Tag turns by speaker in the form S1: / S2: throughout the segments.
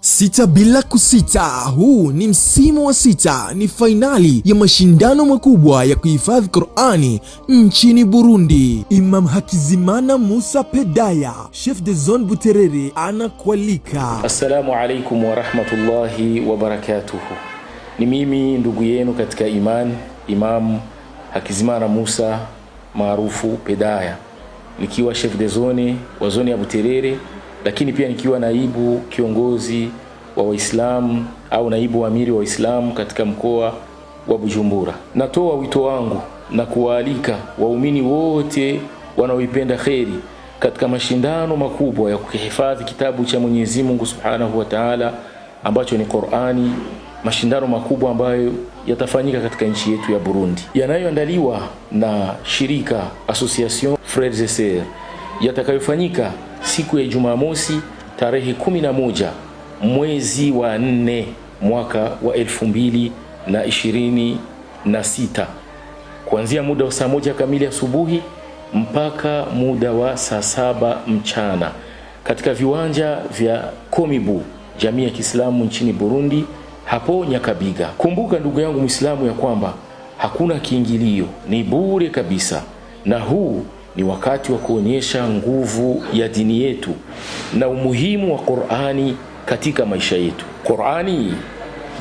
S1: Sita bila kusita, huu ni msimu wa sita, ni fainali ya mashindano makubwa ya kuhifadhi Qur'ani nchini Burundi. Imam Hakizimana Musa Pedaya, Chef de Zone Buterere, anakualika.
S2: Assalamu alaikum wa rahmatullahi wa barakatuhu. Ni mimi ndugu yenu katika imani, Imam Hakizimana Musa maarufu Pedaya, nikiwa Chef de Zone wa zone ya Buterere, lakini pia nikiwa naibu kiongozi wa Waislamu au naibu wa amiri wa Waislamu katika mkoa wa Bujumbura. Natoa wito wangu na kuwaalika waumini wote wanaoipenda kheri katika mashindano makubwa ya kuhifadhi kitabu cha Mwenyezi Mungu Subhanahu wa Ta'ala ambacho ni Qur'ani, mashindano makubwa ambayo yatafanyika katika nchi yetu ya Burundi, yanayoandaliwa na shirika Association Frères et Sœurs, yatakayofanyika siku ya Jumamosi tarehe 11 mwezi wa 4 mwaka wa 2026 kuanzia muda wa saa 1 kamili asubuhi mpaka muda wa saa 7 mchana katika viwanja vya Komibu, jamii ya Kiislamu nchini Burundi, hapo Nyakabiga. Kumbuka ndugu yangu Muislamu ya kwamba hakuna kiingilio, ni bure kabisa, na huu ni wakati wa kuonyesha nguvu ya dini yetu na umuhimu wa Qur'ani katika maisha yetu. Qur'ani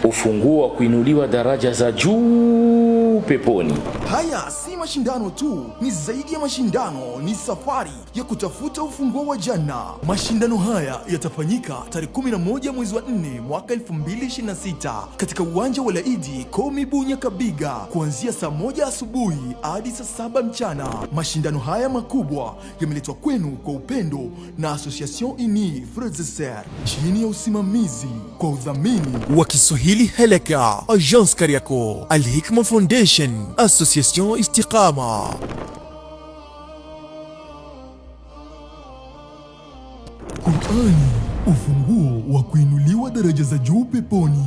S2: ufunguo wa kuinuliwa daraja za juu peponi.
S1: Haya si mashindano tu, ni zaidi ya mashindano, ni safari ya kutafuta ufunguo wa janna. Mashindano haya yatafanyika tarehe 11 mwezi wa 4 mwaka 2026 katika uwanja wa Laidi Komibu Nyakabiga, kuanzia saa 1 asubuhi hadi saa 7 mchana. Mashindano haya makubwa yameletwa kwenu kwa upendo na Association Unie Frères et Sœurs chini ya usimamizi kwa udhamini wa Kiswahili Heleka, Agence Kariako, Al Hikma Foundation, Association Istiqama. Qur'ani, ufunguo wa kuinuliwa daraja za juu peponi.